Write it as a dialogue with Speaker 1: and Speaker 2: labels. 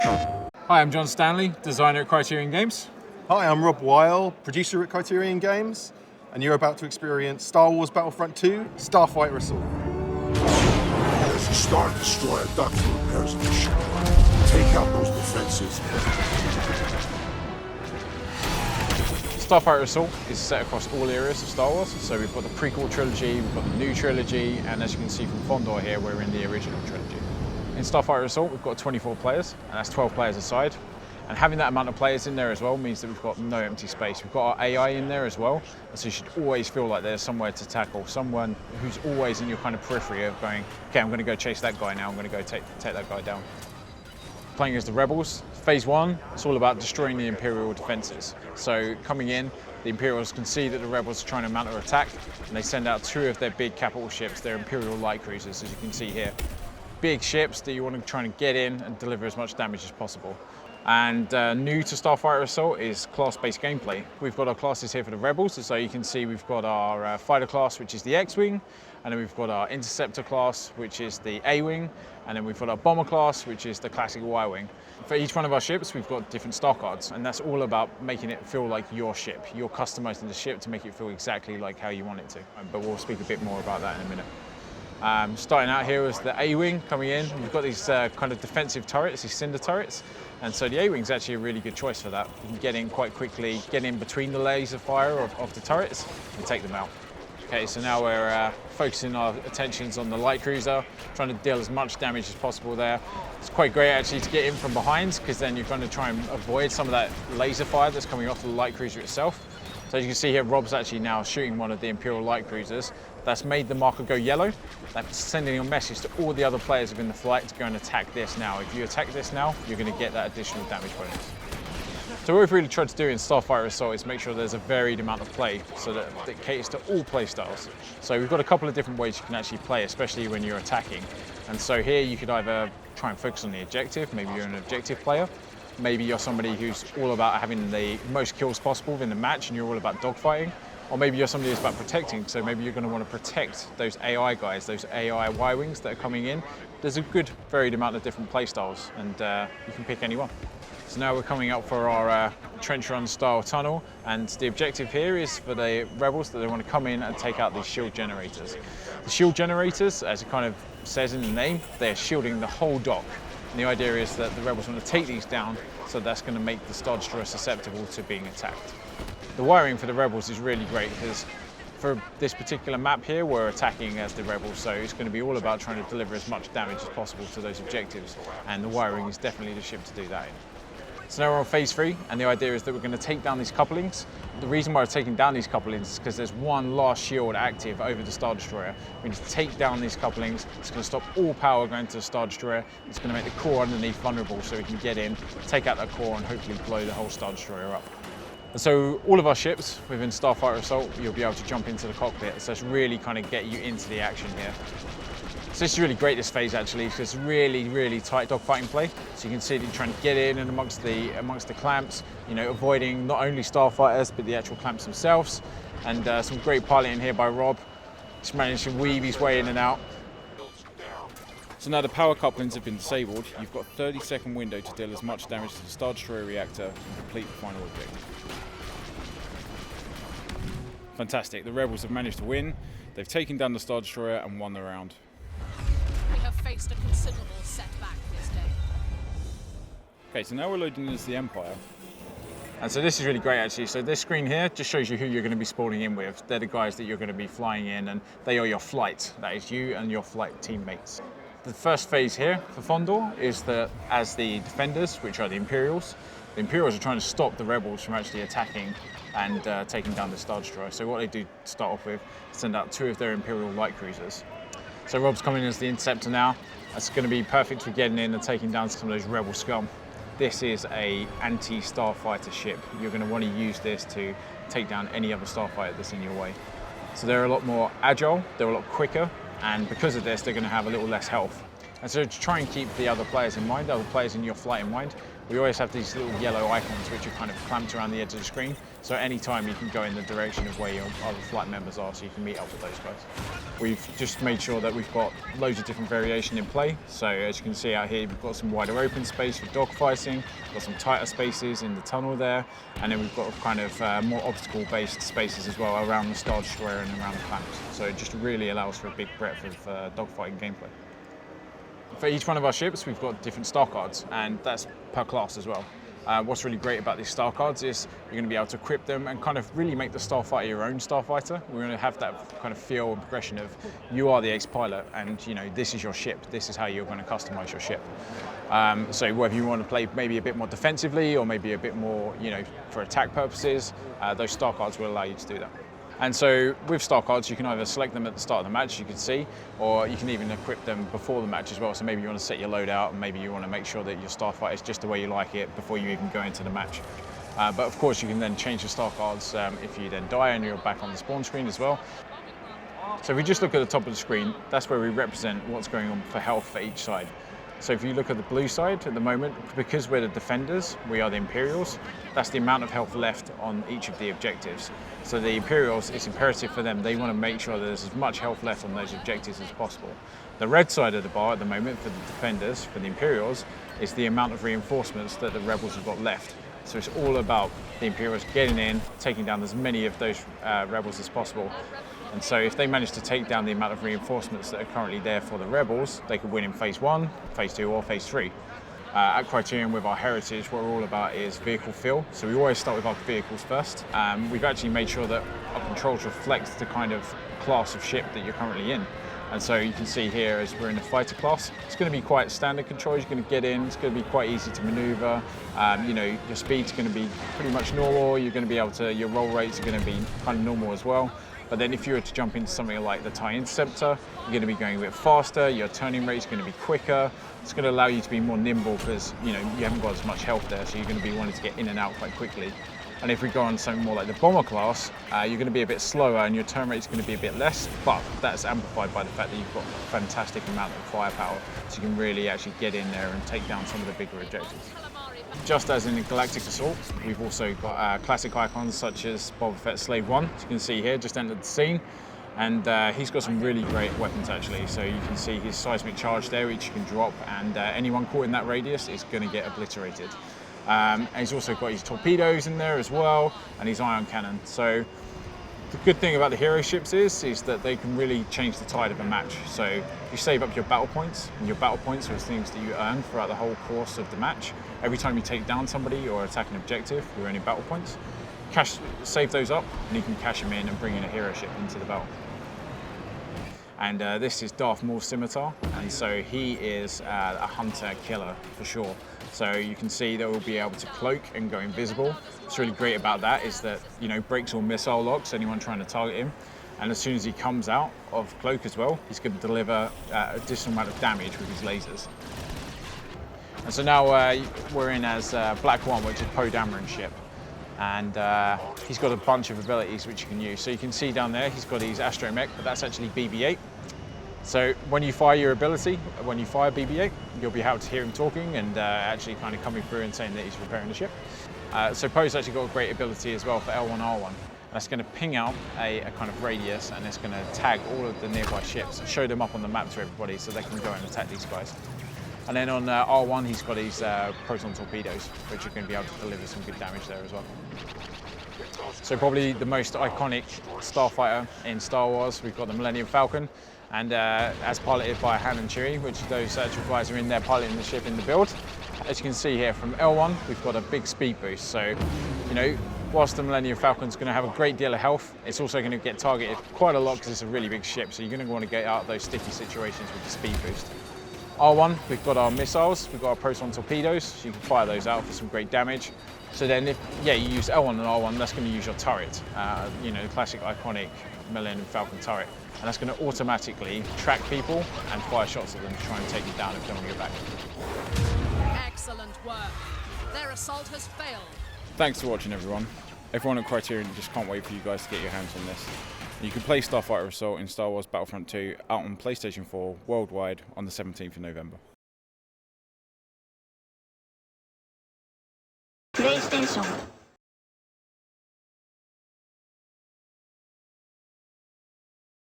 Speaker 1: Hi, I'm John Stanley, designer at Criterion Games.
Speaker 2: Hi, I'm Rob Weil, producer at Criterion Games, and you're about to experience Star Wars Battlefront II, Starfighter Assault.
Speaker 3: There's a Star Destroyer docked for repairs on the ship. Take out those defenses.
Speaker 1: Starfighter Assault is set across all areas of Star Wars. So we've got the prequel trilogy, we've got the new trilogy, and as you can see from Fondor here, we're in the original trilogy. In Starfighter Assault, we've got 24 players, and that's 12 players aside. And having that amount of players in there as well means that we've got no empty space. We've got our AI in there as well, and so you should always feel like there's somewhere to tackle, someone who's always in your kind of periphery of going, okay, I'm going to go chase that guy now, I'm going to go take that guy down. Playing as the Rebels, Phase 1, it's all about destroying the Imperial defences. So coming in, the Imperials can see that the Rebels are trying to mount an attack, and they send out 2 of their big capital ships, their Imperial light cruisers, as you can see here. Big ships that you want to try and get in and deliver as much damage as possible. And new to Starfighter Assault is class-based gameplay. We've got our classes here for the Rebels, so you can see we've got our fighter class, which is the X-Wing, and then we've got our interceptor class, which is the A-Wing, and then we've got our bomber class, which is the classic Y-Wing. For each one of our ships, we've got different star cards, and that's all about making it feel like your ship. You're customizing the ship to make it feel exactly like how you want it to. But we'll speak a bit more about that in a minute. Starting out here is the A-Wing coming in. We've got these kind of defensive turrets, these cinder turrets, and so the A-Wing is actually a really good choice for that. You can get in quite quickly, get in between the laser fire of the turrets and take them out. Okay, so now we're focusing our attentions on the light cruiser, trying to deal as much damage as possible there. It's quite great actually to get in from behind, because then you're going to try and avoid some of that laser fire that's coming off the light cruiser itself. So as you can see here, Rob's actually now shooting one of the Imperial light cruisers. That's made the marker go yellow. That's sending a message to all the other players within the flight to go and attack this now. If you attack this now, you're going to get that additional damage bonus. So what we've really tried to do in Starfighter Assault is make sure there's a varied amount of play so that it caters to all play styles. So we've got a couple of different ways you can actually play, especially when you're attacking. And so here you could either try and focus on the objective, maybe you're an objective player. Maybe you're somebody who's all about having the most kills possible within the match and you're all about dogfighting. Or maybe you're somebody who's about protecting, so maybe you're going to want to protect those AI guys, those AI Y-Wings that are coming in. There's a good varied amount of different play styles, and you can pick any one. So now we're coming up for our trench run style tunnel, and the objective here is for the Rebels that they want to come in and take out these shield generators. The shield generators, as it kind of says in the name, they're shielding the whole dock. And the idea is that the Rebels want to take these down, so that's going to make the Star Destroyer susceptible to being attacked. The wiring for the Rebels is really great because for this particular map here, we're attacking as the Rebels, so it's going to be all about trying to deliver as much damage as possible to those objectives, and the wiring is definitely the ship to do that in. So now we're on phase 3, and the idea is that we're going to take down these couplings. The reason why we're taking down these couplings is because there's one last shield active over the Star Destroyer. We need to take down these couplings. It's going to stop all power going to the Star Destroyer. It's going to make the core underneath vulnerable so we can get in, take out that core, and hopefully blow the whole Star Destroyer up. And so all of our ships within Starfighter Assault, you'll be able to jump into the cockpit. So it's really kind of get you into the action here. So this is really great, this phase actually, because it's really, really tight dogfighting play. So you can see that you're trying to get in and amongst the clamps, you know, avoiding not only starfighters, but the actual clamps themselves. And some great piloting here by Rob. He's managed to weave his way in and out. So now the power couplings have been disabled, you've got a 30-second window to deal as much damage to the Star Destroyer reactor and complete the final objective. Fantastic, the Rebels have managed to win. They've taken down the Star Destroyer and won the round.
Speaker 4: We have faced a considerable setback this day.
Speaker 1: Okay, so now we're loading as the Empire. And so this is really great actually. So this screen here just shows you who you're going to be spawning in with. They're the guys that you're going to be flying in, and they are your flight. That is you and your flight teammates. The first phase here for Fondor is that as the defenders, which are the Imperials are trying to stop the Rebels from actually attacking and taking down the Star Destroyer. So what they do to start off with, send out 2 of their Imperial light cruisers. So Rob's coming in as the Interceptor now. That's going to be perfect for getting in and taking down some of those Rebel scum. This is a anti-starfighter ship. You're going to want to use this to take down any other starfighter that's in your way. So they're a lot more agile, they're a lot quicker, and because of this, they're going to have a little less health. And so to try and keep the other players in mind, other players in your flight in mind, we always have these little yellow icons which are kind of clamped around the edge of the screen. So anytime you can go in the direction of where your other flight members are, so you can meet up with those guys. We've just made sure that we've got loads of different variation in play. So as you can see out here, we've got some wider open space for dogfighting, got some tighter spaces in the tunnel there, and then we've got kind of more obstacle-based spaces as well around the Star Destroyer and around the planets. So it just really allows for a big breadth of dogfighting gameplay. For each one of our ships, we've got different star cards, and that's per class as well. What's really great about these star cards is you're going to be able to equip them and kind of really make the Starfighter your own Starfighter. We're going to have that kind of feel and progression of you are the ace pilot, and you know this is your ship. This is how you're going to customize your ship. So whether you want to play maybe a bit more defensively or maybe a bit more, you know, for attack purposes, those star cards will allow you to do that. And so with star cards, you can either select them at the start of the match, you can see, or you can even equip them before the match as well. So maybe you want to set your load out, and maybe you want to make sure that your Starfighter is just the way you like it before you even go into the match. But of course, you can then change the star cards if you then die and you're back on the spawn screen as well. So if we just look at the top of the screen, that's where we represent what's going on for health for each side. So if you look at the blue side at the moment, because we're the defenders, we are the Imperials, that's the amount of health left on each of the objectives. So the Imperials, it's imperative for them, they want to make sure that there's as much health left on those objectives as possible. The red side of the bar at the moment for the defenders, for the Imperials, is the amount of reinforcements that the rebels have got left. So it's all about the Imperials getting in, taking down as many of those rebels as possible. And so if they manage to take down the amount of reinforcements that are currently there for the rebels, they could win in phase 1, phase 2 or phase 3. At Criterion with our heritage, what we're all about is vehicle feel. So we always start with our vehicles first. We've actually made sure that our controls reflect the kind of class of ship that you're currently in. And so you can see here as we're in the fighter class, it's going to be quite standard controls. You're going to get in, it's going to be quite easy to maneuver. You know, your speed's going to be pretty much normal. You're going to be able to, your roll rates are going to be kind of normal as well. But then if you were to jump into something like the TIE Interceptor, you're going to be going a bit faster, your turning rate is going to be quicker. It's going to allow you to be more nimble because, you know, you haven't got as much health there, so you're going to be wanting to get in and out quite quickly. And if we go on something more like the bomber class, you're going to be a bit slower and your turn rate is going to be a bit less, but that's amplified by the fact that you've got a fantastic amount of firepower, so you can really actually get in there and take down some of the bigger objectives. Just as in the Galactic Assault, we've also got classic icons such as Boba Fett Slave 1, as you can see here, just entered the scene. And he's got some really great weapons actually. So you can see his seismic charge there, which you can drop, and anyone caught in that radius is going to get obliterated. And he's also got his torpedoes in there as well, and his ion cannon. So the good thing about the hero ships is that they can really change the tide of a match. So you save up your battle points, and your battle points are things that you earn throughout the whole course of the match. Every time you take down somebody or attack an objective, you're earning battle points. Save those up, and you can cash them in and bring in a hero ship into the battle. And this is Darth Maul's scimitar, and so he is a hunter killer for sure. So you can see that we'll be able to cloak and go invisible. What's really great about that is that, you know, breaks all missile locks, anyone trying to target him. And as soon as he comes out of cloak as well, he's going to deliver additional amount of damage with his lasers. And so now we're in as Black One, which is Poe Dameron's ship. And he's got a bunch of abilities which you can use. So you can see down there, he's got his astromech, but that's actually BB-8. So when you fire your ability, when you fire BB-8, you'll be able to hear him talking and actually kind of coming through and saying that he's repairing the ship. So Poe's actually got a great ability as well for L1R1. That's going to ping out a kind of radius, and it's going to tag all of the nearby ships and show them up on the map to everybody so they can go and attack these guys. And then on R1, he's got his proton torpedoes, which are going to be able to deliver some good damage there as well. So probably the most iconic starfighter in Star Wars, we've got the Millennium Falcon, and as piloted by Han and Chewie, which those true guys are in there piloting the ship in the build. As you can see here from L1, we've got a big speed boost. So, you know, whilst the Millennium Falcon's going to have a great deal of health, it's also going to get targeted quite a lot because it's a really big ship. So you're going to want to get out of those sticky situations with the speed boost. R1, we've got our missiles, we've got our proton torpedoes, so you can fire those out for some great damage. So then if, you use L1 and R1, that's going to use your turret, you know, the classic iconic Millennium Falcon turret. And that's going to automatically track people and fire shots at them to try and take you down if they're on your back.
Speaker 4: Excellent work. Their assault has failed.
Speaker 1: Thanks for watching, everyone. Everyone at Criterion just can't wait for you guys to get your hands on this. You can play Starfighter Assault in Star Wars Battlefront II out on PlayStation 4 worldwide on the 17th of November.